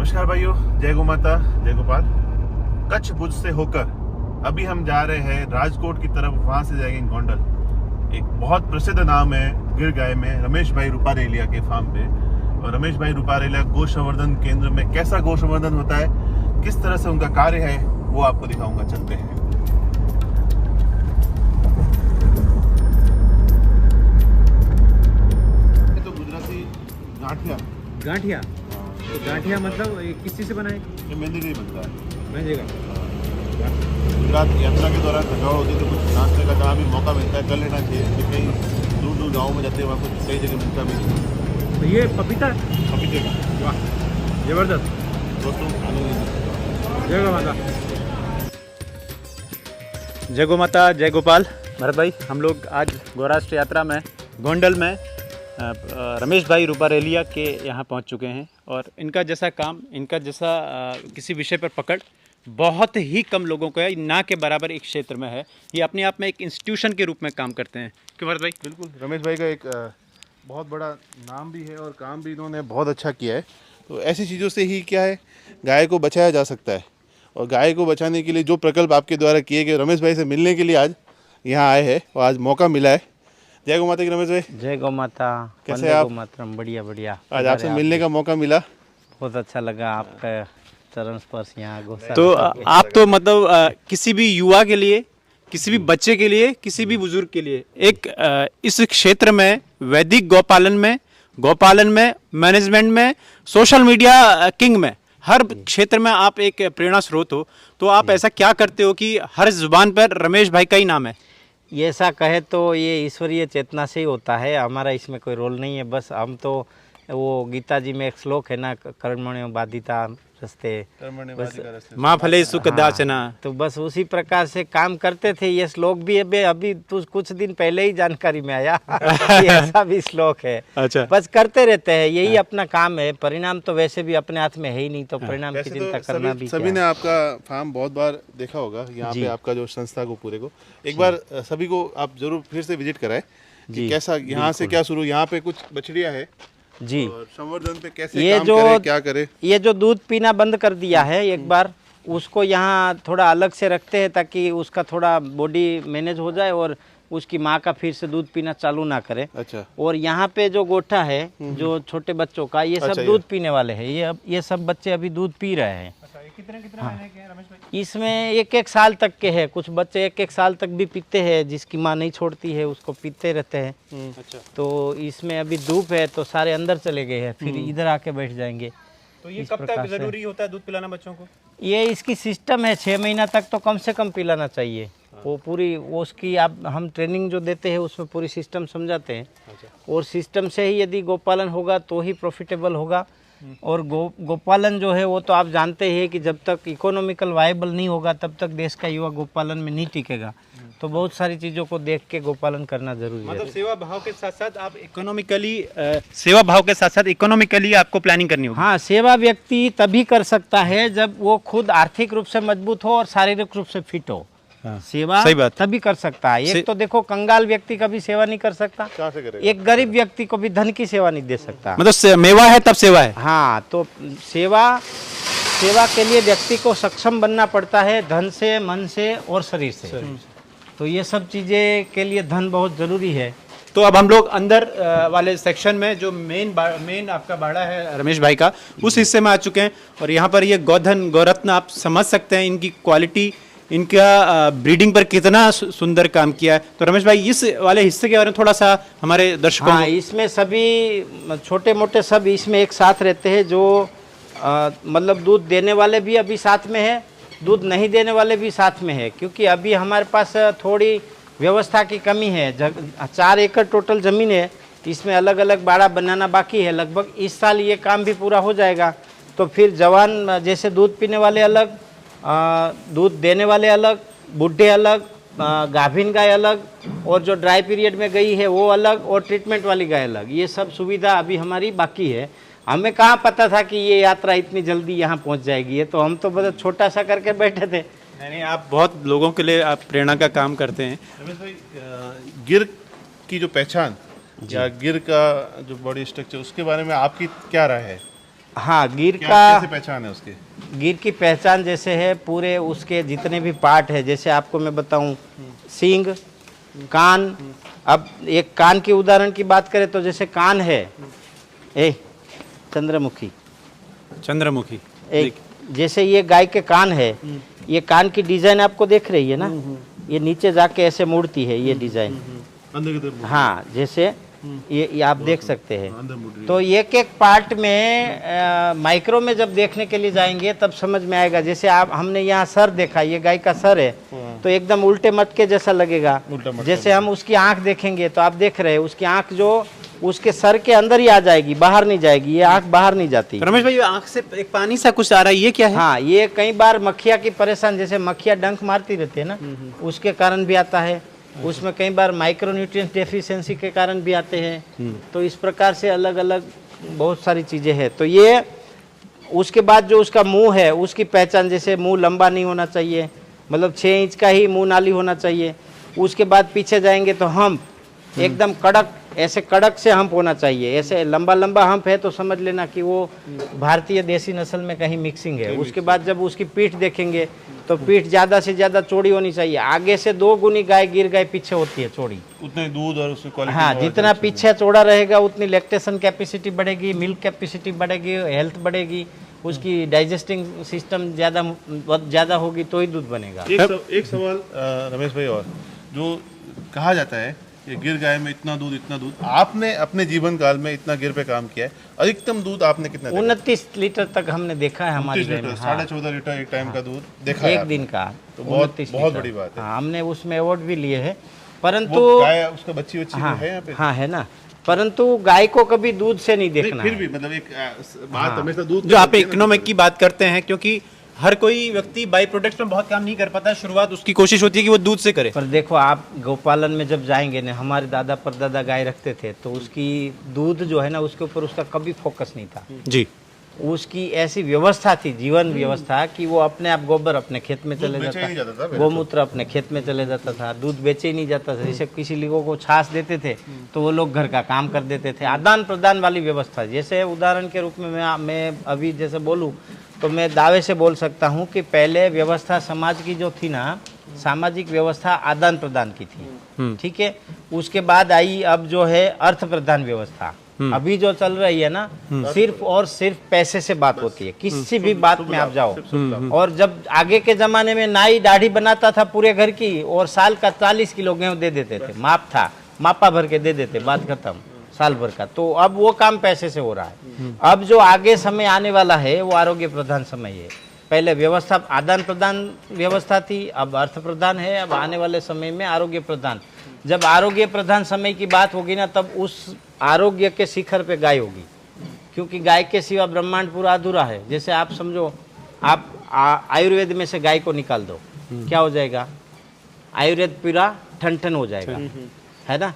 नमस्कार भाइयों, जय गौ माता, जय गोपाल। कच्छ भुज से होकर अभी हम जा रहे हैं राजकोट की तरफ। वहां से जाएंगे गोंडल। एक बहुत प्रसिद्ध नाम है गिर गाय में, रमेश भाई रूपारेलिया के फार्म पे। और रमेश भाई रूपारेलिया गौ संवर्धन केंद्र में कैसा गौ संवर्धन होता है, किस तरह से उनका कार्य है, वो आपको दिखाऊंगा। चलते हैं। तो गुजराती गांठिया। गांठिया, तो गांठिया मतलब ये किस चीज़ से बना है? ये मेहंदी का ही बनता है। मेहंदी का। गुजरात यात्रा के दौरान थकावट होती है तो कुछ नाश्ते का जहाँ भी मौका मिलता है कर लेना चाहिए। कि कहीं दूर दूर गाँव में जाते हैं, वहाँ कुछ कई जगह मिलता भी नहीं। तो ये पपीता, पपीते का। वाह जबरदस्त। दोस्तों जय गौ माता, जय गौ माता, जय गोपाल। भरत भाई, हम लोग आज गौराष्ट्र यात्रा में गोंडल में रमेश भाई रूपारेलिया के यहाँ पहुँच चुके हैं। और इनका जैसा काम, इनका जैसा किसी विषय पर पकड़ बहुत ही कम लोगों को है, ना के बराबर एक क्षेत्र में है। ये अपने आप में एक इंस्टीट्यूशन के रूप में काम करते हैं। क्यों भरत भाई? बिल्कुल, रमेश भाई का एक बहुत बड़ा नाम भी है और काम भी इन्होंने बहुत अच्छा किया है। तो ऐसी चीज़ों से ही क्या है, गाय को बचाया जा सकता है। और गाय को बचाने के लिए जो प्रकल्प आपके द्वारा किए गए, रमेश भाई से मिलने के लिए आज यहाँ आए हैं और आज मौका मिला है। जय गौ माता की रमेश भाई। जय गौ माता। कैसे आप? गौ मातरम, बढ़िया बढ़िया। आज आपसे मिलने का मौका मिला, बहुत अच्छा लगा आपका चरण स्पर्श यहाँ गोसा। तो आप तो मतलब किसी भी युवा के लिए, किसी भी बच्चे के लिए, किसी भी बुजुर्ग के लिए एक इस क्षेत्र में, वैदिक गौपालन में, मैनेजमेंट में, सोशल मीडिया किंग में, हर क्षेत्र में आप एक प्रेरणा स्रोत हो। तो आप ऐसा क्या करते हो कि हर जुबान पर रमेश भाई का ही नाम है? ये ऐसा कहे तो ये ईश्वरीय चेतना से ही होता है, हमारा इसमें कोई रोल नहीं है। बस हम तो वो गीता जी में एक श्लोक है ना, कर्मण्यो बाधिता रस्ते, माँ फले सुख दाचना। तो बस उसी प्रकार से काम करते थे। ये श्लोक भी अभी कुछ दिन पहले ही जानकारी में आया कि ऐसा भी श्लोक है। अच्छा। बस करते रहते हैं, यही अपना काम है। परिणाम तो वैसे भी अपने हाथ में है ही नहीं, तो परिणाम की चिंता करना भी सभी ने आपका फार्म बहुत बार देखा होगा। यहाँ पे आपका जो संस्था को पूरे को एक बार सभी को आप जरूर फिर से विजिट कराएं कि कैसा यहाँ से क्या शुरू। यहाँ पे कुछ बछड़ियाँ है जी, और संवर्धन पे कैसे ये काम जो करे, क्या करे। ये जो दूध पीना बंद कर दिया है एक बार, उसको यहाँ थोड़ा अलग से रखते हैं ताकि उसका थोड़ा बॉडी मैनेज हो जाए और उसकी माँ का फिर से दूध पीना चालू ना करे। अच्छा। और यहाँ पे जो गोठा है जो छोटे बच्चों का, ये सब दूध पीने वाले हैं। ये सब बच्चे अभी दूध पी रहे हैं। कितने महीने के हैं रमेश भाई? इसमें एक साल तक के हैं। कुछ बच्चे एक साल तक भी पीते हैं, जिसकी माँ नहीं छोड़ती है उसको पीते रहते हैं। अच्छा। तो इसमें अभी धूप है तो सारे अंदर चले गए हैं, फिर इधर आके बैठ जाएंगे। तो ये कब तक जरूरी होता है दूध पिलाना बच्चों को? ये इसकी सिस्टम है, 6 महीना तक तो कम से कम पिलाना चाहिए। वो पूरी वो उसकी हम ट्रेनिंग जो देते हैं उसमें पूरी सिस्टम समझाते हैं। और सिस्टम से ही यदि गोपालन होगा तो ही प्रॉफिटेबल होगा। और गोपालन जो है वो तो आप जानते हैं कि जब तक इकोनॉमिकल वायबल नहीं होगा तब तक देश का युवा गोपालन में नहीं टिकेगा। तो बहुत सारी चीज़ों को देख के गोपालन करना जरूरी है। मतलब सेवा भाव के साथ साथ आप इकोनॉमिकली आपको प्लानिंग करनी होगी। हाँ, सेवा व्यक्ति तभी कर सकता है जब वो खुद आर्थिक रूप से मजबूत हो और शारीरिक रूप से फिट हो। हाँ, सेवा सही बात। तभी कर सकता है। एक तो देखो, कंगाल व्यक्ति कभी सेवा नहीं कर सकता, कहाँ से करेगा? एक गरीब व्यक्ति को भी धन की सेवा नहीं दे सकता। मतलब मेवा है तब सेवा है। हाँ, तो सेवा के लिए व्यक्ति को सक्षम बनना पड़ता है, धन से, मन से और शरीर से। तो ये सब चीजें के लिए धन बहुत जरूरी है। तो अब हम लोग अंदर वाले सेक्शन में, जो मेन आपका बाड़ा है रमेश भाई का, उस हिस्से में आ चुके हैं। और यहाँ पर ये गोधन गौरत्न आप समझ सकते हैं इनकी क्वालिटी, इनका ब्रीडिंग पर कितना सुंदर काम किया है। तो रमेश भाई, इस वाले हिस्से के बारे में थोड़ा सा हमारे दर्शकों हाँ, इसमें सभी छोटे मोटे सब इसमें एक साथ रहते हैं। जो मतलब दूध देने वाले भी अभी साथ में है, दूध नहीं देने वाले भी साथ में है। क्योंकि अभी हमारे पास थोड़ी व्यवस्था की कमी है। 4 एकड़ टोटल ज़मीन है, इसमें अलग अलग बाड़ा बनाना बाकी है। लगभग इस साल ये काम भी पूरा हो जाएगा। तो फिर जवान जैसे दूध पीने वाले अलग, दूध देने वाले अलग, बूढ़े अलग, गाभिन गाय अलग, और जो ड्राई पीरियड में गई है वो अलग, और ट्रीटमेंट वाली गाय अलग। ये सब सुविधा अभी हमारी बाकी है। हमें कहाँ पता था कि ये यात्रा इतनी जल्दी यहाँ पहुँच जाएगी। ये तो हम तो बहुत छोटा सा करके बैठे थे। नहीं, आप बहुत लोगों के लिए आप प्रेरणा का काम करते हैं। रमेश भाई, गिर की जो पहचान या गिर का जो बॉडी स्ट्रक्चर, उसके बारे में आपकी क्या राय है? हाँ, गिर क्या का कैसे पहचान है उसकी? गिर की पहचान जैसे है पूरे उसके जितने भी पार्ट है, जैसे आपको मैं बताऊं, सींग, कान। अब एक कान की उदाहरण की बात करें तो जैसे कान है, चंद्रमुखी, चंद्रमुखी। एक जैसे ये गाय के कान है, ये कान की डिजाइन आपको देख रही है ना, ये नीचे जाके ऐसे मुड़ती है ये डिजाइन। अंदर की तरफ हाँ, जैसे ये आप देख सकते हैं। अंदर मुड़ रही है। तो एक एक पार्ट में माइक्रो में जब देखने के लिए जाएंगे तब समझ में आएगा। जैसे आप हमने यहाँ सर देखा, ये गाय का सर है तो एकदम उल्टे मटके जैसा लगेगा। उल्टा मटका जैसे हम उसकी आंख देखेंगे तो आप देख रहे हैं उसकी आंख जो उसके सर के अंदर ही आ जाएगी, बाहर नहीं जाएगी, ये आंख बाहर नहीं जाती। तो रमेश भाई, आंख से एक पानी सा कुछ आ रहा है, ये क्या है? हाँ, ये कई बार मक्खिया की परेशान, जैसे मक्खिया डंक मारती रहती है ना, उसके कारण भी आता है। उसमें कई बार माइक्रोन्यूट्रिएंट डेफिशिएंसी के कारण भी आते हैं। तो इस प्रकार से अलग अलग बहुत सारी चीज़ें हैं। तो ये उसके बाद जो उसका मुंह है, उसकी पहचान, जैसे मुंह लंबा नहीं होना चाहिए, मतलब 6 इंच का ही मुंह नाली होना चाहिए। उसके बाद पीछे जाएंगे तो हम्प एकदम कड़क, ऐसे कड़क से हम्प होना चाहिए। ऐसे लंबा लंबा हम्प है तो समझ लेना कि वो भारतीय देसी नस्ल में कहीं मिक्सिंग है। उसके बाद जब उसकी पीठ देखेंगे तो पीठ ज़्यादा से ज़्यादा चौड़ी होनी चाहिए। आगे से 2 गुनी गाय गिर गाय पीछे होती है चौड़ी। उतने दूध और उसकी क्वालिटी। हाँ, जितना पीछे चौड़ा रहेगा उतनी लैक्टेशन कैपेसिटी बढ़ेगी, मिल्क कैपेसिटी बढ़ेगी, हेल्थ बढ़ेगी, उसकी डाइजेस्टिंग सिस्टम ज़्यादा होगी तो ही दूध बनेगा। एक सवाल रमेश भाई, और जो कहा जाता है कि गिर गाय में इतना दूध, आपने अपने जीवन काल में इतना गिर पे काम किया है, अधिकतम दूध आपने कितना देखा? 29 लीटर तक हमने देखा है हमारी गाय में। 14.5 लीटर एक टाइम का दूध देखा है एक आपने? दिन का। तो बहुत 29 बहुत लीटर। बड़ी बात है। हाँ, हमने उसमें अवार्ड भी लिए है। परंतु वो गाय उसका बच्ची हाँ, है यहाँ पे? हाँ है ना, परंतु गाय को कभी दूध से नहीं नहीं, देखना फिर है। भी मतलब एक बात हमेशा दूध जो आप इकोनॉमिक की बात करते हैं, क्योंकि हर कोई व्यक्ति बाई प्रोडक्ट्स में बहुत काम नहीं कर पाता है। शुरुआत उसकी कोशिश होती है कि वो दूध से करे। पर देखो, आप गौपालन में जब जाएंगे ना, हमारे दादा परदादा गाय रखते थे तो उसकी दूध जो है ना, उसके ऊपर उसका कभी फोकस नहीं था जी। उसकी ऐसी व्यवस्था थी, जीवन व्यवस्था, कि वो अपने आप गोबर अपने खेत में चले बेचा ही नहीं जाता था जाता, पहले गोमूत्र अपने खेत में चले जाता था, दूध बेचे ही नहीं जाता था। जैसे किसी लोगों को छाछ देते थे तो वो लोग घर का काम कर देते थे। आदान प्रदान वाली व्यवस्था। जैसे उदाहरण के रूप में मैं अभी जैसे बोलूँ तो मैं दावे से बोल सकता हूँ कि पहले व्यवस्था समाज की जो थी ना, सामाजिक व्यवस्था आदान प्रदान की थी, ठीक है। उसके बाद आई अब जो है अर्थ प्रधान व्यवस्था। अभी जो चल रही है ना, सिर्फ और सिर्फ पैसे से बात होती है, किसी भी बात में आप जाओ। और जब आगे के जमाने में नाई दाढ़ी बनाता था पूरे घर की और साल का 40 किलो गेहूं दे देते थे, माप था, मापा भर के दे देते, बात खत्म, साल भर का। तो अब वो काम पैसे से हो रहा है। अब जो आगे समय आने वाला है वो आरोग्य प्रधान समय है। पहले व्यवस्था आदान प्रदान व्यवस्था थी, अब अर्थ प्रधान है, अब आने वाले समय में आरोग्य प्रधान। जब आरोग्य प्रधान समय की बात होगी ना, तब उस आरोग्य के शिखर पे गाय होगी, क्योंकि गाय के सिवा ब्रह्मांड पूरा अधूरा है। जैसे आप समझो, आप आयुर्वेद में से गाय को निकाल दो, क्या हो जाएगा? आयुर्वेद पूरा ठन हो जाएगा, है ना।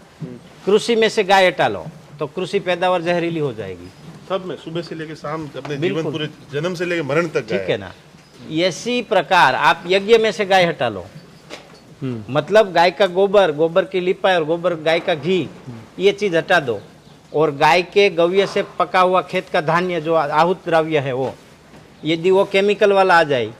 कृषि में से गाय हटा लो तो कृषि पैदावार जहरीली हो जाएगी। सब में सुबह से लेकर शाम अपने जीवन पूरे जन्म से लेकर मरण तक ठीक है ना। इसी प्रकार आप यज्ञ में से गाय हटा लो, मतलब गाय का गोबर, गोबर की लिपाई और गोबर गाय का घी, ये चीज हटा दो, और गाय के गव्य से पका हुआ खेत का धान्य जो आहूत द्रव्य है वो, यदि वो केमिकल वाला आ जाए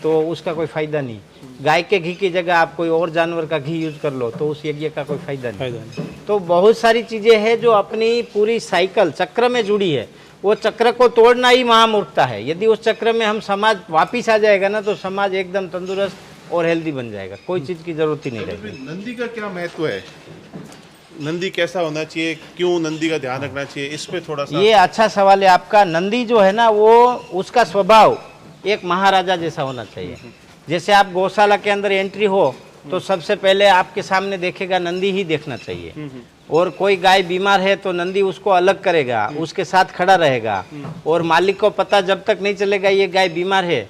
तो उसका कोई फायदा नहीं। गाय के घी की जगह आप कोई और जानवर का घी यूज कर लो तो उस यज्ञ का कोई फायदा नहीं। तो बहुत सारी चीजें हैं जो अपनी पूरी साइकिल चक्र में जुड़ी है। वो चक्र को तोड़ना ही महामूर्खता है। यदि उस चक्र में हम समाज वापिस आ जाएगा ना, तो समाज एकदम तंदुरुस्त और हेल्दी बन जाएगा, कोई चीज की जरूरत ही नहीं रहेगी। नंदी का क्या महत्व है? नंदी कैसा होना चाहिए, क्यों नंदी का ध्यान रखना चाहिए, इस पे थोड़ा सा। ये अच्छा सवाल है आपका। नंदी जो है ना, वो उसका स्वभाव एक महाराजा जैसा होना चाहिए। जैसे आप गौशाला के अंदर एंट्री हो तो सबसे पहले आपके सामने देखेगा नंदी ही देखना चाहिए। और कोई गाय बीमार है तो नंदी उसको अलग करेगा, उसके साथ खड़ा रहेगा, और मालिक को पता जब तक नहीं चलेगा ये गाय बीमार है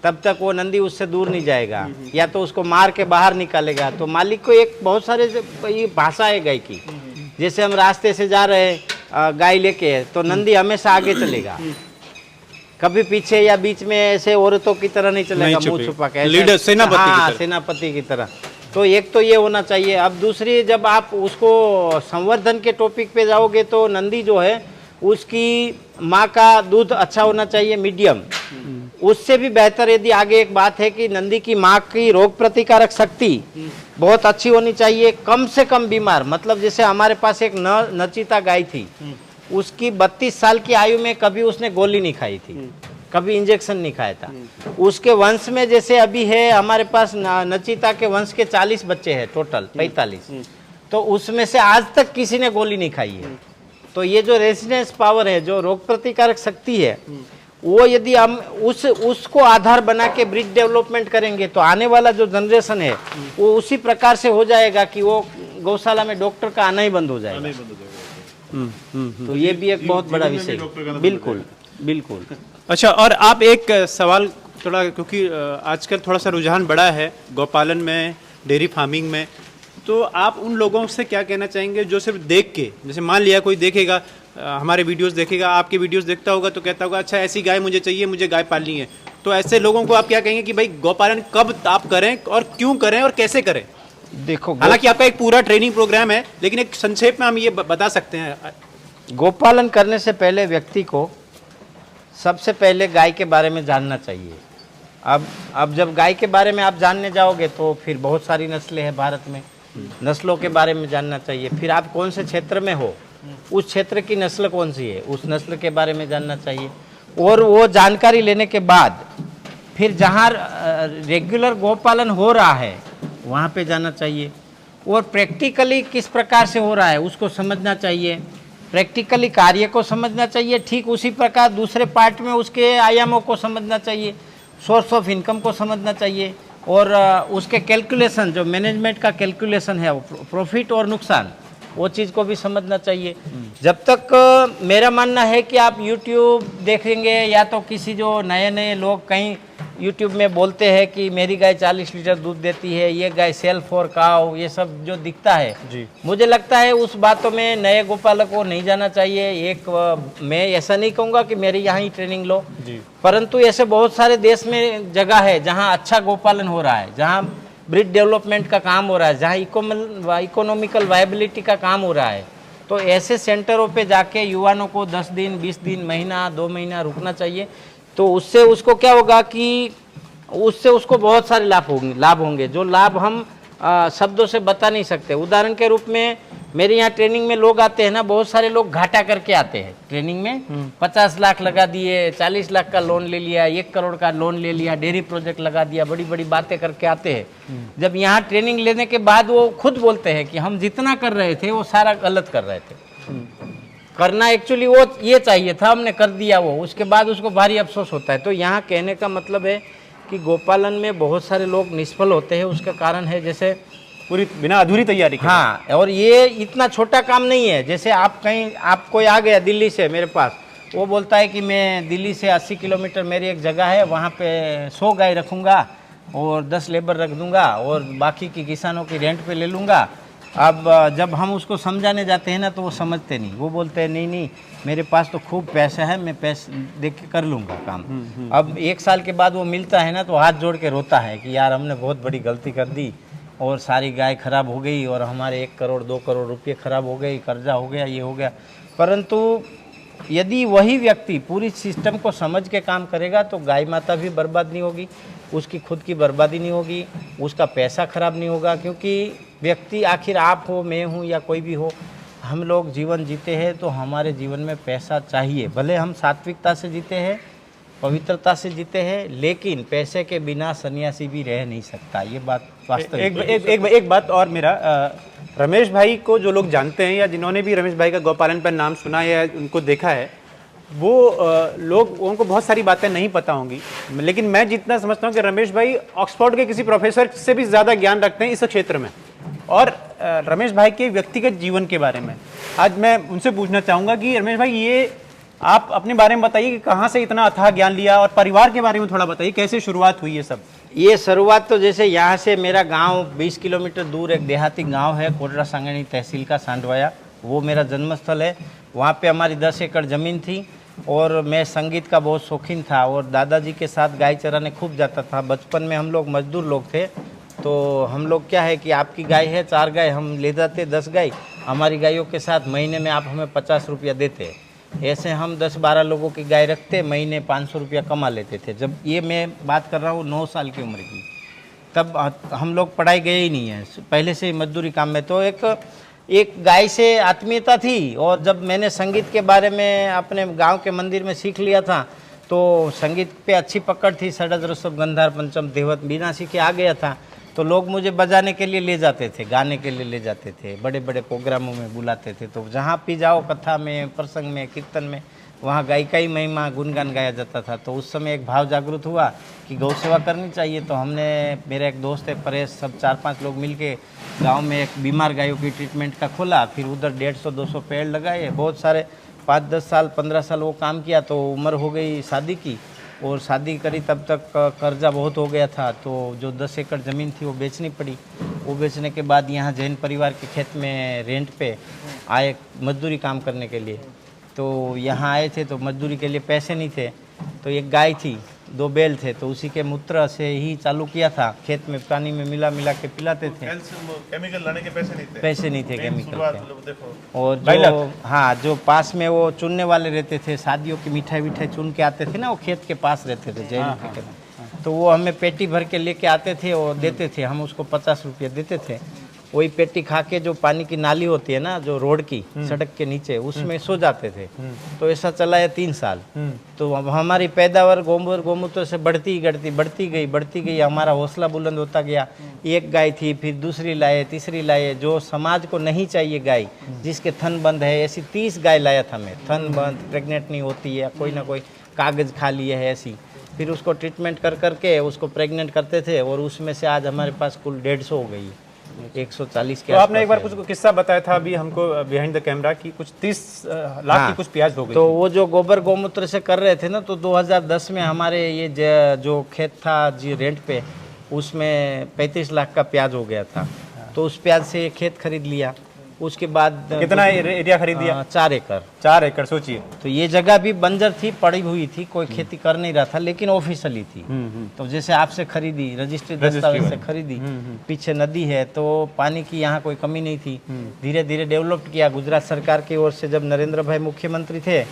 तब तक वो नंदी उससे दूर नहीं जाएगा, या तो उसको मार के बाहर निकालेगा। तो मालिक को एक बहुत सारे ये भाषा है गाय की। जैसे हम रास्ते से जा रहे गाय लेके, तो नंदी हमेशा आगे चलेगा, कभी पीछे या बीच में ऐसे औरतों की तरह नहीं चलेगा, मुंह छुपा के, लीडर सेनापति की तरह। सेनापति की तरह। तो एक तो ये होना चाहिए। अब दूसरी, जब आप उसको संवर्धन के टॉपिक पे जाओगे तो नंदी जो है उसकी माँ का दूध अच्छा होना चाहिए, मीडियम। उससे भी बेहतर यदि आगे एक बात है कि नंदी की माँ की रोग प्रतिकारक शक्ति बहुत अच्छी होनी चाहिए, कम से कम बीमार। मतलब जैसे हमारे पास एक नचिता गाय थी, उसकी 32 साल की आयु में कभी उसने गोली नहीं खाई थी, कभी इंजेक्शन नहीं खाया था। उसके वंश में जैसे अभी है हमारे पास नचिता के वंश के 40 बच्चे हैं टोटल, 45, तो उसमें से आज तक किसी ने गोली नहीं खाई है। तो ये जो रेजिस्टेंस पावर है, जो रोग प्रतिकारक शक्ति है, वो यदि हम उसको आधार बना के ब्रीड डेवलपमेंट करेंगे तो आने वाला जो जनरेशन है वो उसी प्रकार से हो जाएगा कि वो गौशाला में डॉक्टर का आना ही बंद हो जाएगा। तो ये भी एक बहुत बड़ा विषय, बिल्कुल बिल्कुल। अच्छा, और आप एक सवाल थोड़ा, क्योंकि आजकल थोड़ा सा रुझान बढ़ा है गौपालन में, डेयरी फार्मिंग में, तो आप उन लोगों से क्या कहना चाहेंगे जो सिर्फ देख के, जैसे मान लिया कोई देखेगा हमारे वीडियोस देखेगा, आपके वीडियोस देखता होगा तो कहता होगा अच्छा ऐसी गाय मुझे चाहिए, मुझे गाय पालनी है, तो ऐसे लोगों को आप क्या कहेंगे कि भाई गौपालन कब आप करें और क्यों करें और कैसे करें? देखो, हालांकि आपका एक पूरा ट्रेनिंग प्रोग्राम है, लेकिन एक संक्षेप में हम ये बता सकते हैं। गोपालन करने से पहले व्यक्ति को सबसे पहले गाय के बारे में जानना चाहिए। अब जब गाय के बारे में आप जानने जाओगे तो फिर बहुत सारी नस्लें हैं भारत में, नस्लों के बारे में जानना चाहिए। फिर आप कौन से क्षेत्र में हो, उस क्षेत्र की नस्ल कौन सी है, उस नस्ल के बारे में जानना चाहिए। और वो जानकारी लेने के बाद फिर जहाँ रेगुलर गोपालन हो रहा है वहाँ पे जाना चाहिए, और प्रैक्टिकली किस प्रकार से हो रहा है उसको समझना चाहिए, प्रैक्टिकली कार्य को समझना चाहिए। ठीक उसी प्रकार दूसरे पार्ट में उसके आयामों को समझना चाहिए, सोर्स ऑफ इनकम को समझना चाहिए, और उसके कैलकुलेशन, जो मैनेजमेंट का कैलकुलेशन है, प्रॉफिट और नुकसान, वो चीज़ को भी समझना चाहिए। जब तक मेरा मानना है कि आप YouTube देखेंगे या तो किसी जो नए नए लोग कहीं YouTube में बोलते हैं कि मेरी गाय 40 लीटर दूध देती है, ये गाय सेल फॉर काउ, ये सब जो दिखता है जी, मुझे लगता है उस बातों में नए गोपालक को नहीं जाना चाहिए। मैं ऐसा नहीं कहूँगा कि मेरे यहाँ ही ट्रेनिंग लो जी, परंतु ऐसे बहुत सारे देश में जगह है जहाँ अच्छा गोपालन हो रहा है, जहाँ ब्रीड डेवलपमेंट का काम हो रहा है, जहाँ इकोनॉमिकल वायबिलिटी का काम हो रहा है। तो ऐसे सेंटरों पे जाके युवाओं को 10 दिन, 20 दिन, महीना, 2 महीना रुकना चाहिए। तो उससे उसको क्या होगा कि उससे उसको बहुत सारे लाभ होंगे जो लाभ हम शब्दों से बता नहीं सकते। उदाहरण के रूप में मेरे यहाँ ट्रेनिंग में लोग आते हैं ना, बहुत सारे लोग घाटा करके आते हैं ट्रेनिंग में, 50 लाख लगा दिए, 40 लाख का लोन ले लिया, 1 करोड़ का लोन ले लिया, डेयरी प्रोजेक्ट लगा दिया, बड़ी बड़ी बातें करके आते हैं। जब यहाँ ट्रेनिंग लेने के बाद वो खुद बोलते हैं कि हम जितना कर रहे थे वो सारा गलत कर रहे थे, करना एक्चुअली वो ये चाहिए था, हमने कर दिया वो, उसके बाद उसको भारी अफसोस होता है। तो यहाँ कहने का मतलब है कि गोपालन में बहुत सारे लोग निष्फल होते हैं, उसका कारण है जैसे पूरी बिना अधूरी तैयारी के। हाँ, और ये इतना छोटा काम नहीं है। जैसे आप कोई आ गया दिल्ली से मेरे पास, वो बोलता है कि मैं दिल्ली से 80 किलोमीटर मेरी एक जगह है, वहाँ पे 100 गाय रखूँगा और 10 लेबर रख दूँगा और बाकी की किसानों की रेंट पे ले लूँगा। अब जब हम उसको समझाने जाते हैं ना तो वो समझते नहीं, वो बोलते हैं नहीं मेरे पास तो खूब पैसा है, मैं पैसे दे के कर लूँगा काम। अब 1 साल के बाद वो मिलता है ना तो हाथ जोड़ के रोता है कि यार हमने बहुत बड़ी गलती कर दी और सारी गाय खराब हो गई और हमारे 1 करोड़ 2 करोड़ रुपये खराब हो गई, कर्जा हो गया, ये हो गया। परंतु यदि वही व्यक्ति पूरी सिस्टम को समझ के काम करेगा तो गाय माता भी बर्बाद नहीं होगी, उसकी खुद की बर्बादी नहीं होगी, उसका पैसा खराब नहीं होगा। क्योंकि व्यक्ति, आखिर आप हो, मैं हूँ या कोई भी हो, हम लोग जीवन जीते हैं तो हमारे जीवन में पैसा चाहिए। भले हम सात्विकता से जीते हैं, पवित्रता से जीते हैं, लेकिन पैसे के बिना सन्यासी भी रह नहीं सकता। ये बात वास्तविक। एक बात और मेरा, रमेश भाई को जो लोग जानते हैं या जिन्होंने भी रमेश भाई का गौपालन पर नाम सुना या उनको देखा है, वो लोग, उनको बहुत सारी बातें नहीं पता होंगी, लेकिन मैं जितना समझता हूँ कि रमेश भाई ऑक्सफोर्ड के किसी प्रोफेसर से भी ज़्यादा ज्ञान रखते हैं इस क्षेत्र में। और रमेश भाई के व्यक्तिगत जीवन के बारे में आज मैं उनसे पूछना चाहूँगा कि रमेश भाई, ये आप अपने बारे में बताइए कि कहाँ से इतना अथाह ज्ञान लिया, और परिवार के बारे में थोड़ा बताइए, कैसे शुरुआत हुई ये सब? ये शुरुआत तो जैसे यहाँ से मेरा गांव 20 किलोमीटर दूर एक देहाती गांव है, कोटरा सांगणी तहसील का सांडवाया, वो मेरा जन्मस्थल है। वहाँ पे हमारी 10 एकड़ ज़मीन थी और मैं संगीत का बहुत शौकीन था और दादाजी के साथ गाय चराने खूब जाता था। बचपन में हम लोग मजदूर लोग थे, तो हम लोग क्या है कि आपकी गाय है 4 गाय, हम ले जाते 10 गाय, हमारी गायों के साथ महीने में आप हमें 50 रुपया देते। ऐसे हम 10-12 लोगों की गाय रखते, महीने 500 रुपया कमा लेते थे। जब ये मैं बात कर रहा हूँ 9 साल की उम्र की, तब हम लोग पढ़ाई गए ही नहीं है, पहले से ही मजदूरी काम में। तो एक गाय से आत्मीयता थी। और जब मैंने संगीत के बारे में अपने गांव के मंदिर में सीख लिया था, तो संगीत पे अच्छी पकड़ थी, षडज ऋषभ गंधार पंचम देवत बिना सीखे आ गया था। तो लोग मुझे बजाने के लिए ले जाते थे, गाने के लिए ले जाते थे, बड़े बड़े प्रोग्रामों में बुलाते थे। तो जहाँ भी जाओ, कथा में, प्रसंग में, कीर्तन में, वहाँ गाय का ही महिमा गुणगान गाया जाता था। तो उस समय एक भाव जागृत हुआ कि गौ सेवा करनी चाहिए। तो हमने, मेरा एक दोस्त है परेश, सब 4-5 लोग मिलके गांव में एक बीमार गायों की ट्रीटमेंट का खोला। फिर उधर 150-200 पेड़ लगाए, बहुत सारे 5-10 साल 15 साल वो काम किया। तो उम्र हो गई शादी की, और शादी करी तब तक कर्जा बहुत हो गया था। तो जो 10 एकड़ ज़मीन थी वो बेचनी पड़ी। वो बेचने के बाद यहाँ जैन परिवार के खेत में रेंट पे आए मजदूरी काम करने के लिए। तो यहाँ आए थे तो मजदूरी के लिए पैसे नहीं थे। तो एक गाय थी, 2 बैल थे, तो उसी के मूत्र से ही चालू किया था। खेत में पानी में मिला के पिलाते थे। केमिकल लाने के पैसे नहीं थे केमिकल के। देखो। और जो, हाँ, जो पास में वो चुनने वाले रहते थे, शादियों की मिठाई चुन के आते थे ना, वो खेत के पास रहते थे जैन के। तो वो हमें पेटी भर के लेके आते थे और देते थे। हम उसको 50 रुपये देते थे। वही पेटी खा के जो पानी की नाली होती है ना, जो रोड की सड़क के नीचे, उसमें सो जाते थे। तो ऐसा चला है 3 साल। तो अब हमारी पैदावार गोमूत्र से बढ़ती गई। हमारा हौसला बुलंद होता गया। एक गाय थी, फिर दूसरी लाए, तीसरी लाए। जो समाज को नहीं चाहिए गाय, जिसके थन बंद है, ऐसी 30 गाय लाया था मैं। थन बंद, प्रेग्नेंट नहीं होती है, कोई ना कोई कागज खा लिए है ऐसी। फिर उसको ट्रीटमेंट कर करके उसको प्रेग्नेंट करते थे। और उसमें से आज हमारे पास कुल 150 हो गई, 140 के। तो आपने एक बार कुछ किस्सा बताया था अभी हमको बिहाइंड द कैमरा की, कुछ 30 लाख की कुछ प्याज हो गई। तो वो जो गोबर गौमूत्र से कर रहे थे ना, तो 2010 में हमारे ये जो खेत था जी रेंट पे, उसमें 35 लाख का प्याज हो गया था। तो उस प्याज से खेत खरीद लिया। उसके बाद कितना एरिया खरीद दिया? 4 एकड़। 4 एकड़, सोचिए। तो ये जगह भी बंजर थी, पड़ी हुई थी, कोई खेती कर नहीं रहा था, लेकिन ऑफिशियली थी। तो जैसे आपसे खरीदी, रजिस्ट्री दस्तावेज से खरीदी। पीछे नदी है, तो पानी की यहाँ कोई कमी नहीं थी। धीरे धीरे डेवलप किया। गुजरात सरकार की ओर से जब नरेंद्र भाई मुख्यमंत्री थे,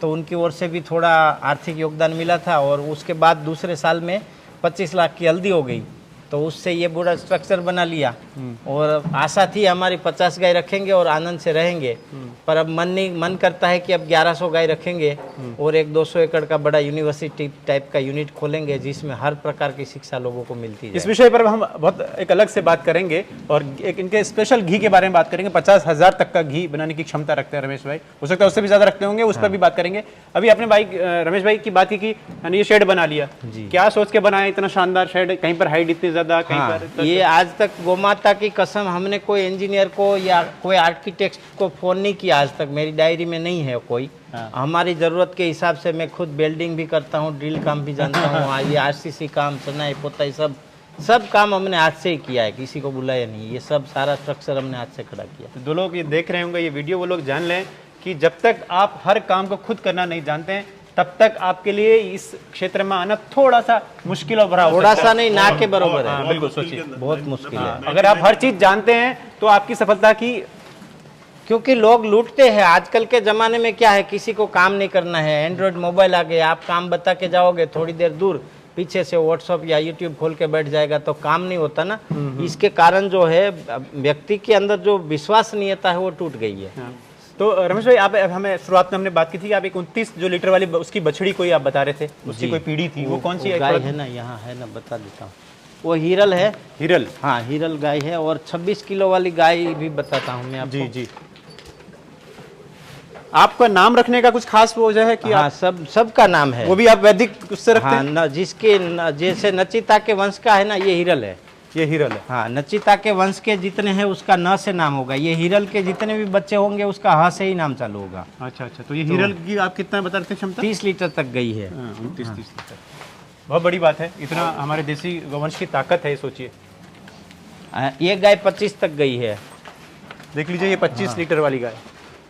तो उनकी ओर से भी थोड़ा आर्थिक योगदान मिला था। और उसके बाद दूसरे साल में 25 लाख की हल्दी हो गई। तो उससे ये पूरा स्ट्रक्चर बना लिया। और आशा थी हमारी 50 गाय रखेंगे और आनंद से रहेंगे। पर अब मन करता है कि अब 1100 गाय रखेंगे और एक 200 एकड़ का बड़ा यूनिवर्सिटी टाइप का यूनिट खोलेंगे, जिसमें हर प्रकार की शिक्षा लोगों को मिलती है। इस विषय पर हम बहुत एक अलग से बात करेंगे और एक इनके स्पेशल घी के बारे में बात करेंगे। 50,000 तक का घी बनाने की क्षमता रखते हैं रमेश भाई, हो सकता है उससे भी ज्यादा रखते होंगे, उस पर भी बात करेंगे। अभी आपने भाई रमेश भाई की बात की कि ये शेड बना लिया, क्या सोच के बनाया इतना शानदार शेड? कहीं पर हाइट इतनी ज्यादा, कहीं पर ये आज तक गोमाता की कसम, हमने कोई इंजीनियर को या कोई आर्किटेक्ट को फोन नहीं किया आज तक, मेरी डायरी में नहीं है कोई। हमारी ज़रूरत के हिसाब से मैं खुद वेल्डिंग भी करता हूँ, ड्रिल काम भी जानता हूँ, ये आरसीसी काम, चनाई पोताई सब काम हमने आज से ही किया है, किसी को बुलाया नहीं। ये सब सारा स्ट्रक्चर हमने आज से खड़ा किया। तो दो लोग ये देख रहे होंगे ये वीडियो, वो लोग जान लें कि जब तक आप हर काम को खुद करना नहीं जानते हैं, तब तक आपके लिए इस क्षेत्र में आना थोड़ा सा मुश्किल और भरा, थोड़ा सा नहीं, ना के बराबर है। बिल्कुल, सोचिए बहुत मुश्किल है। अगर आप हर चीज जानते हैं तो आपकी सफलता की, क्योंकि लोग लूटते हैं आजकल के ज़माने में। क्या है, किसी को काम नहीं करना है, एंड्रॉयड मोबाइल आ गए, आप काम बता के जाओगे, थोड़ी देर दूर पीछे से व्हाट्सअप या यूट्यूब खोल के बैठ जाएगा, तो काम नहीं होता ना। इसके कारण जो है व्यक्ति के अंदर जो विश्वसनीयता है वो टूट गई है। तो रमेश भाई, आप हमें शुरुआत में हमने बात की थी, आप एक 29 जो लीटर वाली उसकी बछड़ी कोई आप बता रहे थे, उसकी कोई पीढ़ी थी, वो कौन सी गाय है ना? यहाँ है ना, बता देता हूँ, वो हीरल है। हीरल, हाँ हीरल गाय है। और 26 किलो वाली गाय भी बताता हूँ मैं आपको। जी जी। आपका नाम रखने का कुछ खास वजह है कि हाँ, सबका नाम है। वो भी आप वैदिक उससे रखते हैं? हाँ, जिसके जैसे नचिता के वंश का है ना, ये हीरल है। ये हीरल है। हाँ, नचिता के वंश के जितने हैं उसका न से नाम होगा। ये हीरल के जितने भी बच्चे होंगे उसका ह से ही नाम चालू होगा। अच्छा अच्छा। तो ये हीरल की आप कितना बता रहे थे क्षमता? 30 लीटर तक गई है। 29-30 लीटर, बहुत बड़ी बात है। इतना हमारे देसी गौवंश की ताकत है, सोचिए। ये गाय 25 तक गई है। देख लीजिए, ये 25 लीटर वाली गाय।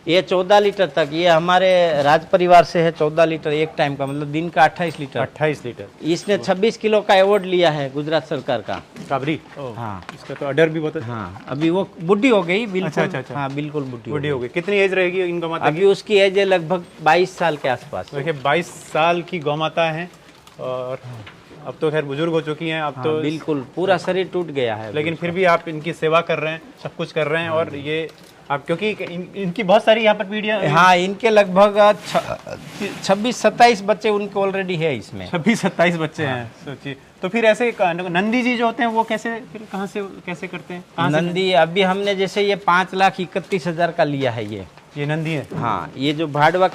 ये 14 लीटर तक, ये हमारे राज परिवार से है। 14 लीटर एक टाइम का, मतलब दिन का 28 लीटर। 28 लीटर। इसने 26 किलो का अवार्ड लिया है गुजरात सरकार का। काबरी। हाँ, इसका तो ऑर्डर भी बहुत है। हाँ, अभी वो बुढ़ी हो गई बिल्कुल। अच्छा। हाँ, बिल्कुल बुढ़ी बूढ़ी हो गई। कितनी एज रहेगी इन गौमाता अभी उसकी एज है लगभग 22 साल के आसपास। की? देखिए 22 साल की गौमाता है और अब तो खैर बुजुर्ग हो चुकी हैं। अब तो बिल्कुल पूरा शरीर टूट गया है। लेकिन फिर भी आप इनकी सेवा कर रहे हैं, सब कुछ कर रहे हैं। और ये आप क्योंकि इनकी बहुत सारी यहाँ पर पीढ़ियाँ। हाँ, इनके लगभग 26-27 बच्चे उनके ऑलरेडी है इसमें। 26-27 बच्चे हैं, सोचिए। तो फिर ऐसे नंदी जी जो होते हैं वो कैसे, फिर कहाँ से कैसे करते हैं? कहाँ से? नंदी अभी हमने जैसे ये 5,31,000 का लिया है ये नंदी है। हाँ, ये जो भाड़वा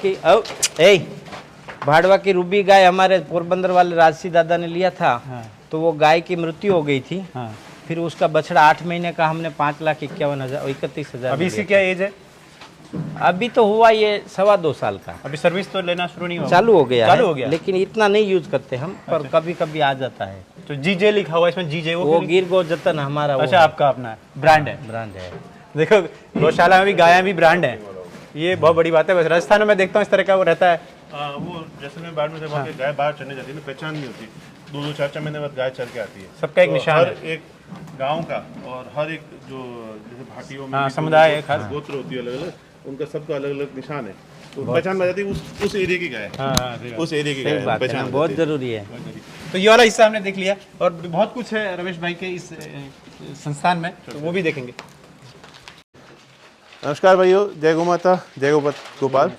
की रूबी गाय हमारे पोरबंदर वाले राजसी दादा ने लिया था। हाँ। तो वो गाय की मृत्यु हो गई थी। हाँ। फिर उसका बछड़ा 8 महीने का हमने 5,51,000 अभी इसकी क्या एज है? अभी तो हुआ ये 2.25 साल का। अभी सर्विस तो लेना शुरू नहीं हुआ? चालू हो गया चालू है, हो गया। लेकिन इतना नहीं यूज करते हम, पर कभी कभी आ जाता है। तो जीजे लिखा हुआ इसमें, जीजे वो गिर गो जतन हमारा वो अच्छा, आपका अपना है, ब्रांड है। ब्रांड है। देखो गौशाला में भी गायें भी ब्रांड है, ये बहुत बड़ी बात है। वैसे राजस्थान में मैं देखता हूँ इस तरह का वो रहता है। वो जैसलमेर बाढ़ में जब वहाँ पे गाय बाहर चढ़ने जाती है ना, पहचान नहीं होती, 2-2, 4-4 महीने बाद गाय चल के आती है। सबका एक तो निशान हर है। एक गांव का और हर एक जो जैसे भाटियों में हाँ, भी समुदाय जो है खास। गोत्र होती है अलग अलग, उनका सबका अलग अलग निशान है। तो पहचान बन जाती है उस एरिया की गाय, उस एरिया की सही गाय बात है ना, पहचान बहुत जाती है। जरूरी है। तो ये वाला हिस्सा हमने देख लिया और बहुत कुछ है रमेश भाई के इस संस्थान में, तो वो भी देखेंगे। नमस्कार भाइयों, जय गौ माता, जय गोपाल।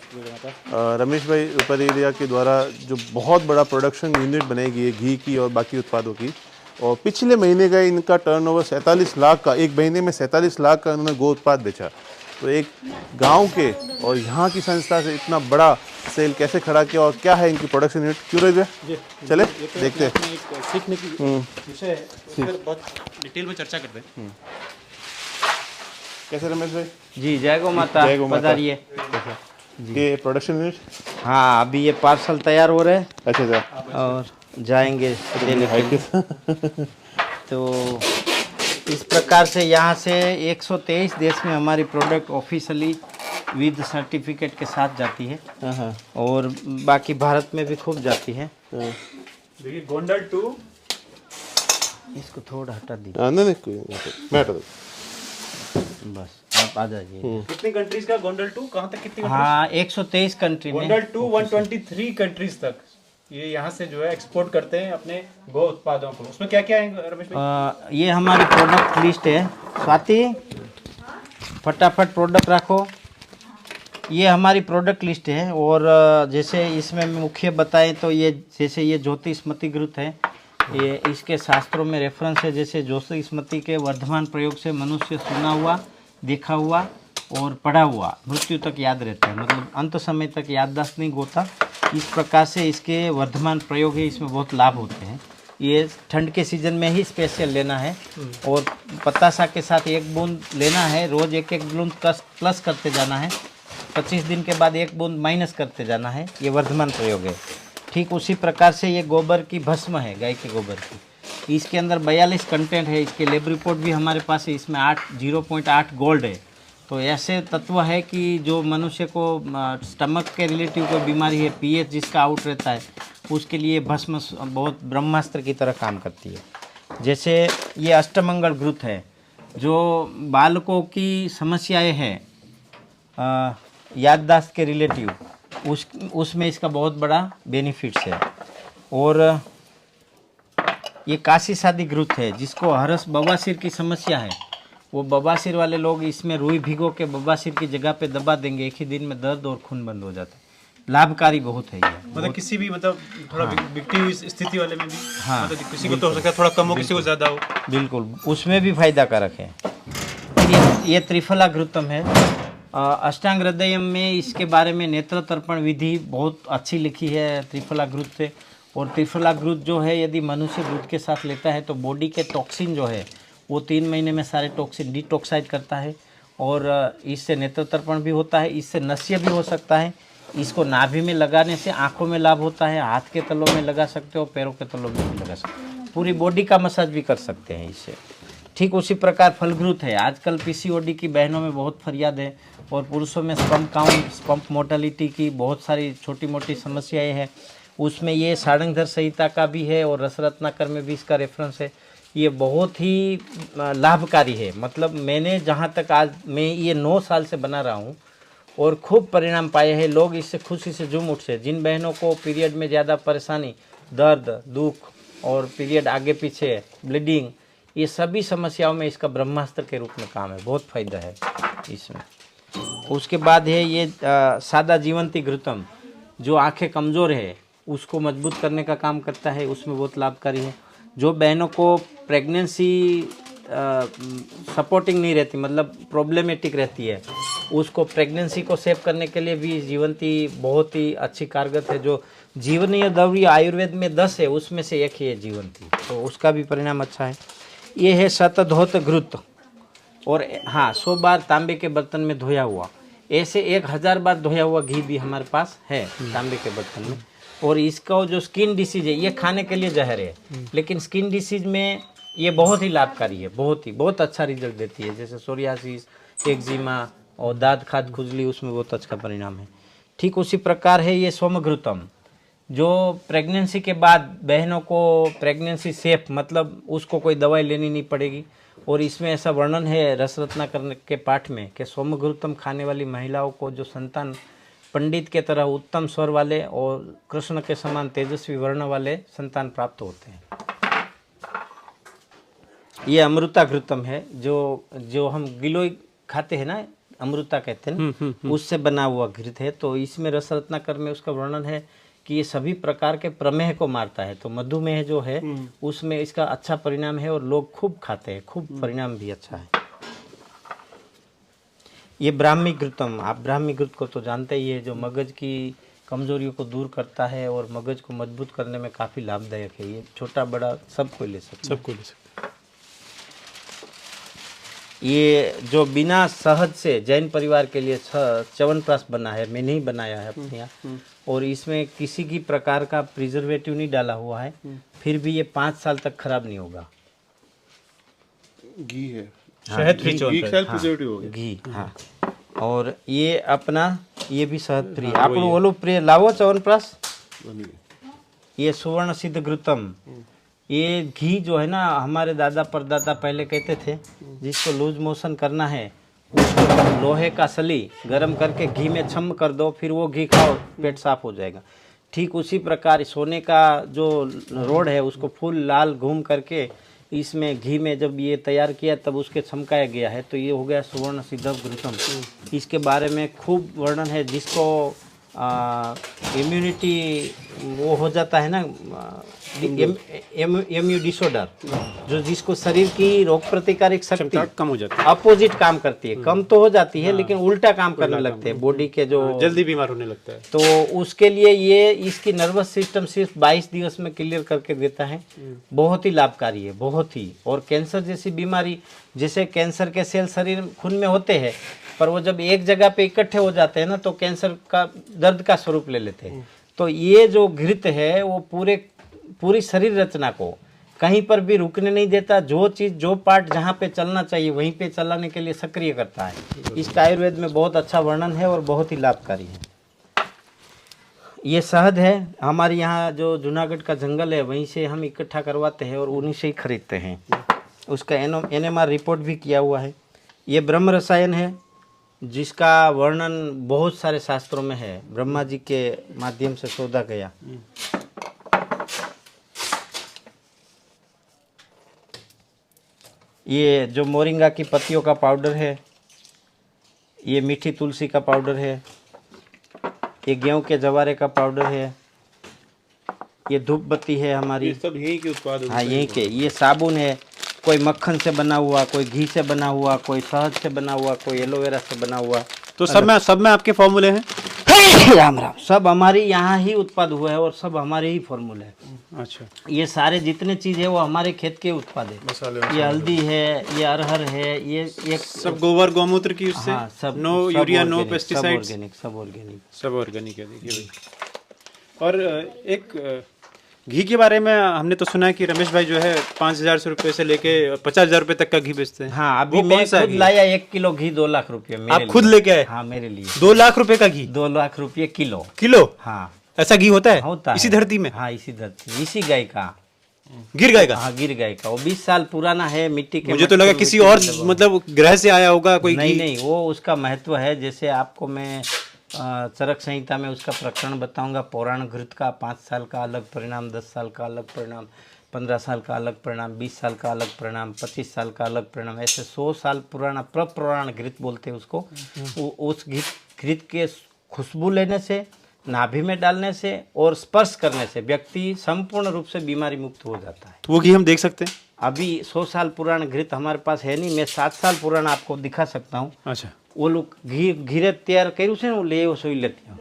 रमेश भाई रुपरेलिया के द्वारा जो बहुत बड़ा प्रोडक्शन यूनिट बनाई गई है घी की और बाकी उत्पादों की, और पिछले महीने का इनका टर्नओवर 47 लाख का, एक महीने में 47 लाख का उन्होंने गो उत्पाद बेचा। तो एक गांव के और यहाँ की संस्था से इतना बड़ा सेल कैसे खड़ा किया और क्या है इनकी प्रोडक्शन यूनिट, क्यों रह गए, चले देखते हैं। सीखने की विषय है, उस पर बहुत डिटेल में चर्चा करते हैं। कैसे रमेश भाई? जी, जय गौ माता, जय गौ माता। पधारिए। ये प्रोडक्शन यूनिट, हाँ, अभी ये पार्सल तैयार हो रहे हैं अच्छा और जाएंगे देने के लिए। तो इस प्रकार से यहाँ से 123 देश में हमारी प्रोडक्ट ऑफिशियली विद सर्टिफिकेट के साथ जाती है, और बाकी भारत में भी खूब जाती है। देखिए गोंडल टू, इसको थोड़ा हटा दीजिए, नहीं कोई नहीं, मैं हटा दूँ। बस आप आ जाइए। कितनी कंट्रीज का गोंडल टू, कहाँ तक कितनी? हाँ, 123 कंट्री में। गोंडल टू 123 कंट्रीज तक ये यहाँ से जो है एक्सपोर्ट करते हैं अपने गो उत्पादों को। उसमें क्या क्या है रमेश भाई? ये हमारी प्रोडक्ट लिस्ट है। स्वाति, फटाफट प्रोडक्ट रखो। ये हमारी प्रोडक्ट लिस्ट है, और जैसे इसमें मुख्य बताएं तो ये जैसे ये ज्योति स्मृति घृत है, ये इसके शास्त्रों में रेफरेंस है। जैसे ज्योति स्मृति के वर्धमान प्रयोग से मनुष्य सुना हुआ, देखा हुआ और पढ़ा हुआ मृत्यु तक याद रहता है, मतलब अंत समय तक याददाश्त नहीं होता। इस प्रकार से इसके वर्धमान प्रयोग है, इसमें बहुत लाभ होते हैं। ये ठंड के सीजन में ही स्पेशल लेना है, और पतासा के साथ 1 बूंद लेना है, रोज 1-1 बूंद प्लस करते जाना है, 25 दिन के बाद 1 बूंद माइनस करते जाना है। ये वर्धमान प्रयोग है। ठीक उसी प्रकार से ये गोबर की भस्म है, गाय के गोबर की। इसके अंदर 42 कंटेंट है। इसके लैब रिपोर्ट भी हमारे पास है। इसमें 0.8 गोल्ड है। तो ऐसे तत्व है कि जो मनुष्य को स्टमक के रिलेटिव कोई बीमारी है, पीएच जिसका आउट रहता है, उसके लिए भस्म बहुत ब्रह्मास्त्र की तरह काम करती है। जैसे ये अष्टमंगल घृत है, जो बालकों की समस्याएं हैं याददाश्त के रिलेटिव, उसमें इसका बहुत बड़ा बेनिफिट्स है। और ये काशी शादी घृत है, जिसको हरस बवासीर की समस्या है, वो बवासीर वाले लोग इसमें रुई भिगो के बवासीर की जगह पे दबा देंगे, एक ही दिन में दर्द और खून बंद हो जाता है। लाभकारी बहुत है ये। मतलब किसी भी मतलब थोड़ा बिकती हुई स्थिति वाले में भी, हाँ, मतलब किसी को तो हो सकता है थोड़ा कम हो, किसी को ज़्यादा हो। बिल्कुल, उसमें भी फायदा कारक है। ये त्रिफला घृतम है। अष्टांग हृदयम में इसके बारे में नेत्र तर्पण विधि बहुत अच्छी लिखी है त्रिफला घृत से। और त्रिफला घृत जो है, यदि मनुष्य दूध के साथ लेता है तो बॉडी के टॉक्सिन जो है वो 3 महीने में सारे टॉक्सिन डिटॉक्साइड करता है, और इससे नेत्र तर्पण भी होता है, इससे नस्य भी हो सकता है। इसको नाभि में लगाने से आंखों में लाभ होता है, हाथ के तलों में लगा सकते हो, पैरों के तलों में भी लगा सकते हो, पूरी बॉडी का मसाज भी कर सकते हैं इससे। ठीक उसी प्रकार फलघृत है। आजकल पीसीओडी की बहनों में बहुत फरियाद है, और पुरुषों में स्पम्प काउंट, स्पम्प मोर्टेलिटी की बहुत सारी छोटी मोटी समस्याएं हैं। उसमें ये सारंगधर संहिता का भी है और रसरत्नाकर में भी इसका रेफरेंस है। ये बहुत ही लाभकारी है। मतलब मैंने जहाँ तक आज मैं ये 9 साल से बना रहा हूँ और खूब परिणाम पाए हैं। लोग इससे खुशी से झूम उठे। जिन बहनों को पीरियड में ज़्यादा परेशानी, दर्द, दुख और पीरियड आगे पीछे, ब्लीडिंग, ये सभी समस्याओं में इसका ब्रह्मास्त्र के रूप में काम है। बहुत फायदा है इसमें। उसके बाद है ये सादा जीवंती घृतम, जो आंखें कमज़ोर है उसको मजबूत करने का काम करता है, उसमें बहुत लाभकारी है। जो बहनों को प्रेगनेंसी सपोर्टिंग नहीं रहती, मतलब प्रॉब्लमेटिक रहती है, उसको प्रेगनेंसी को सेव करने के लिए भी जीवंती बहुत ही अच्छी कारगर है। जो जीवनीय द्रव्य आयुर्वेद में 10 है, उसमें से एक ही है जीवंती, तो उसका भी परिणाम अच्छा है। ये है शतधौत घृत, और हाँ 100 बार तांबे के बर्तन में धोया हुआ। ऐसे 1000 बार धोया हुआ घी भी हमारे पास है तांबे के बर्तन में। और इसका जो स्किन डिसीज है, ये खाने के लिए जहर है, लेकिन स्किन डिसीज में ये बहुत ही लाभकारी है, बहुत अच्छा रिजल्ट देती है। जैसे सोरियासिस, एक्जिमा और दांत खाद खुजली, उसमें बहुत अच्छा परिणाम है। ठीक उसी प्रकार है ये सोमघृतम, जो प्रेगनेंसी के बाद बहनों को प्रेगनेंसी सेफ, मतलब उसको कोई दवाई लेनी नहीं पड़ेगी। और इसमें ऐसा वर्णन है रसरत्नाकर के पाठ में कि सोमघृतम खाने वाली महिलाओं को जो संतान पंडित के तरह उत्तम स्वर वाले और कृष्ण के समान तेजस्वी वर्ण वाले संतान प्राप्त होते हैं। ये अमृता घृतम है, जो हम गिलोय खाते हैं ना, अमृता कहते हैं, उससे बना हुआ घृत है। तो इसमें रसरत्नाकर में उसका वर्णन है कि ये सभी प्रकार के प्रमेह को मारता है। तो मधुमेह जो है उसमें इसका अच्छा परिणाम है और लोग खूब खाते हैं, खूब परिणाम भी अच्छा है। ये ब्राह्मी घृतम, आप ब्राह्मी घृत को तो जानते ही है, जो मगज की कमजोरियों को दूर करता है और मगज को मजबूत करने में काफ़ी लाभदायक है। ये छोटा बड़ा सबको ले सकते हैं। ये जो बिना शहद से जैन परिवार के लिए च्यवनप्राश बना है, मैंने ही बनाया है अपने यहाँ, और इसमें किसी की प्रकार का प्रिजर्वेटिव नहीं डाला हुआ है, फिर भी ये 5 साल तक खराब नहीं होगा। घी है, शहद फ्री घी, हाँ। और ये अपना ये भी शहद फ्री। आप बोलो प्रिय लावो च्यवनप्राश। ये सुवर्ण सिद्ध घृतम, ये घी जो है ना, हमारे दादा परदादा पहले कहते थे जिसको लूज मोशन करना है उसको लोहे का सली गरम करके घी में छम कर दो, फिर वो घी खाओ, पेट साफ हो जाएगा। ठीक उसी प्रकार सोने का जो रोड है उसको फुल लाल घूम करके इसमें घी में जब ये तैयार किया तब उसके छमकाया गया है, तो ये हो गया सुवर्ण सिद्ध घृतम। इसके बारे में खूब वर्णन है। जिसको इम्यूनिटी वो हो जाता है ना, इम्यू डिसऑर्डर, जो जिसको शरीर की रोग प्रतिकारक शक्ति कम हो जाती है, अपोजिट काम करती है, कम तो हो जाती है लेकिन उल्टा काम करने लगते हैं बॉडी के, जो जल्दी बीमार होने लगता है। तो उसके लिए ये इसकी नर्वस सिस्टम सिर्फ 22 दिवस में क्लियर करके देता है। बहुत ही लाभकारी है, बहुत ही। और कैंसर जैसी बीमारी, जैसे कैंसर के सेल शरीर खून में होते हैं, पर वो जब एक जगह पे इकट्ठे हो जाते हैं ना तो कैंसर का दर्द का स्वरूप ले लेते हैं। तो ये जो घृत है वो पूरी शरीर रचना को कहीं पर भी रुकने नहीं देता। जो चीज़, जो पार्ट जहाँ पे चलना चाहिए वहीं पे चलाने के लिए सक्रिय करता है। इसका आयुर्वेद में बहुत अच्छा वर्णन है और बहुत ही लाभकारी है। ये शहद है, हमारे यहाँ जो जूनागढ़ का जंगल है वहीं से हम इकट्ठा करवाते हैं और उन्हीं से ही खरीदते हैं। उसका NMR रिपोर्ट भी किया हुआ है। ये ब्रह्म रसायन है, जिसका वर्णन बहुत सारे शास्त्रों में है, ब्रह्मा जी के माध्यम से शोधा गया। ये जो मोरिंगा की पत्तियों का पाउडर है, ये मीठी तुलसी का पाउडर है, ये गेहूं के जवारे का पाउडर है, ये धूप बत्ती है हमारी, ये सब यहीं के उत्पाद हैं। हाँ यहीं के। ये साबुन है, कोई मक्खन से बना हुआ, कोई घी से बना हुआ, कोई शहद से बना हुआ, कोई एलोवेरा से बना हुआ। तो सब में आपके फॉर्मूले हैं? राम राम। सब हमारी यहाँ ही उत्पाद हुआ है और सब हमारे ही फॉर्मूले हैं। अच्छा, ये सारे जितने चीज़ है वो हमारे खेत के उत्पाद है। मसाले, ये हल्दी है, ये अरहर है, ये एक सब गोबर गौमूत्र की उससे, हाँ, सब नो सब यूरिया, नो organic, पेस्टिसाइड्स, सब ऑर्गेनिक सब ऑर्गेनिक है। देखिए भाई, और एक घी के बारे में हमने तो सुना है कि रमेश भाई जो है 5,000 रुपए से लेके 50,000 रुपए तक का घी बेचते हैं। हाँ, अभी वो मैं कौन सा खुद घी? लाया 1 किलो घी 2 लाख रुपये मेरे आप लिए। खुद लेके आए? हाँ, मेरे लिए 2 लाख रुपए का घी 2 लाख रुपये किलो। किलो? हाँ, ऐसा घी होता है? होता है इसी धरती में? हाँ, इसी धरती, इसी गाय का। गिर गाय का? हाँ, गिर गाय का। वो 20 साल पुराना है, मिट्टी के। मुझे तो लगा किसी और मतलब ग्रह से आया होगा कोई नहीं घी। नहीं, वो उसका महत्व है। जैसे आपको मैं चरक संहिता में उसका प्रकरण बताऊंगा। पौराण घृत का 5 साल का अलग परिणाम, 10 साल का अलग परिणाम, 15 साल का अलग परिणाम, 20 साल का अलग परिणाम, 25 साल का अलग परिणाम, ऐसे 100 साल पुराना प्रपुराण घृत बोलते हैं उसको। उस घृत के खुशबू लेने से, नाभि में डालने से और स्पर्श करने से व्यक्ति संपूर्ण रूप से बीमारी मुक्त हो जाता है। तो वो घी हम देख सकते हैं? अभी 100 साल पुराना घृत हमारे पास है नहीं, मैं 7 साल पुराना आपको दिखा सकता हूँ। अच्छा, वो लोग घीरे तैयार કર્યું છે ને, वो ले सोई लेती हूँ।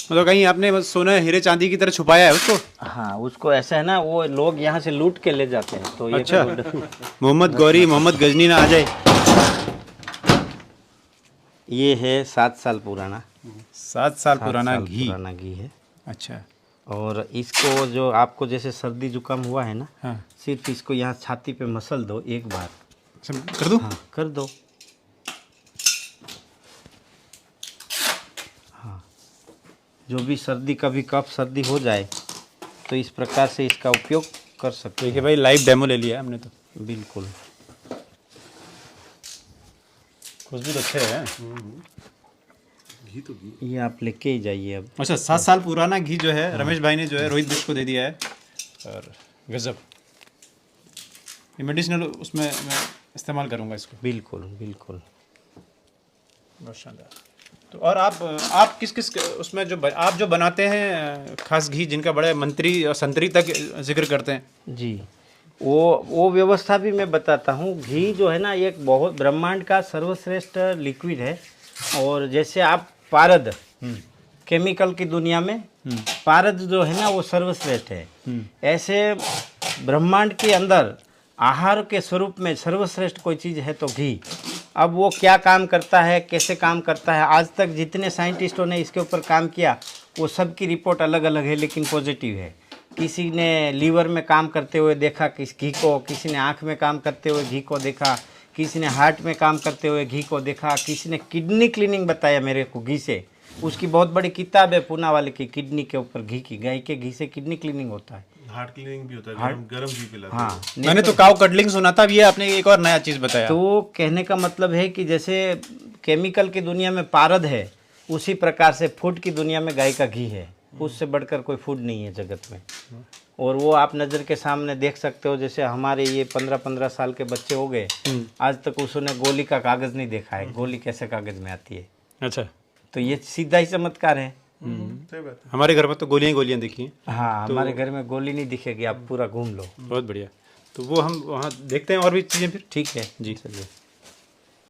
मतलब कहीं आपने बस सोना हीरे चांदी की तरह छुपाया है उसको? हाँ, उसको ऐसा है ना, वो लोग यहाँ से लूट के ले जाते हैं। तो ये अच्छा, मोहम्मद गौरी मोहम्मद गजनी ना आ जाए। ये है 7 साल पुराना। 7 साल 7 पुराना साल घी। पुराना घी है। अच्छा, और इसको जो आपको जैसे सर्दी जुकाम हुआ है ना, हाँ, सिर्फ इसको यहाँ छाती पे मसल दो एक बार। कर दूं? हाँ, कर दो। हाँ, जो भी सर्दी, कभी कफ सर्दी हो जाए तो इस प्रकार से इसका उपयोग कर सकते देखिए भाई, लाइव डेमो ले लिया हमने तो। हैं। बिल्कुल। खुशबू तो अच्छे है। घी तो घी। ये आप लेके ही जाइए अब। अच्छा, 7 साल पुराना घी जो है रमेश भाई ने जो है रोहित बिष्ट को दे दिया है। और गजब, ये मेडिसिनल उसमें मैं इस्तेमाल करूंगा इसको। बिल्कुल बिल्कुल। बहुत शानदार। तो और आप किस किस उसमें जो आप जो बनाते हैं खास घी, जिनका बड़े मंत्री और संतरी तक जिक्र करते हैं जी, वो व्यवस्था भी मैं बताता हूँ। घी जो है ना, एक बहुत ब्रह्मांड का सर्वश्रेष्ठ लिक्विड है। और जैसे आप पारद, केमिकल की दुनिया में पारद जो है ना, वो सर्वश्रेष्ठ है। ऐसे ब्रह्मांड के अंदर आहार के स्वरूप में सर्वश्रेष्ठ कोई चीज़ है तो घी। अब वो क्या काम करता है, कैसे काम करता है, आज तक जितने साइंटिस्टों ने इसके ऊपर काम किया वो सब की रिपोर्ट अलग अलग है, लेकिन पॉजिटिव है। किसी ने लीवर में काम करते हुए देखा किस घी को, किसी ने आँख में काम करते हुए घी को देखा, किसी ने हार्ट में काम करते हुए घी को देखा, किसी ने किडनी क्लीनिंग बताया मेरे को घी से। उसकी बहुत बड़ी किताब है पूना वाले की, किडनी के ऊपर घी की। गाय के घी से किडनी क्लीनिंग होता है, हार्ट क्लीनिंग भी होता है, गरम घी पिलाते हैं। हाँ। मैंने तो काउ कटलिंग सुना था, अब ये आपने एक और नया चीज़ बताया। तो कहने का मतलब है कि जैसे केमिकल की दुनिया में पारद है, उसी प्रकार से फूड की दुनिया में गाय का घी है। उससे बढ़कर कोई फूड नहीं है जगत में। और वो आप नज़र के सामने देख सकते हो। जैसे हमारे ये 15-15 साल के बच्चे हो गए, आज तक उसने गोली का कागज़ नहीं देखा है। गोली कैसे कागज़ में आती है? अच्छा, तो ये सीधा ही चमत्कार है। सही बात है। हमारे घर में तो गोलियां गोलियां दिखी हैं। हाँ, हमारे घर में गोली नहीं दिखेगी, आप पूरा घूम लो। बहुत बढ़िया। तो वो हम वहाँ देखते हैं और भी चीज़ें फिर। ठीक है जी। चलिए।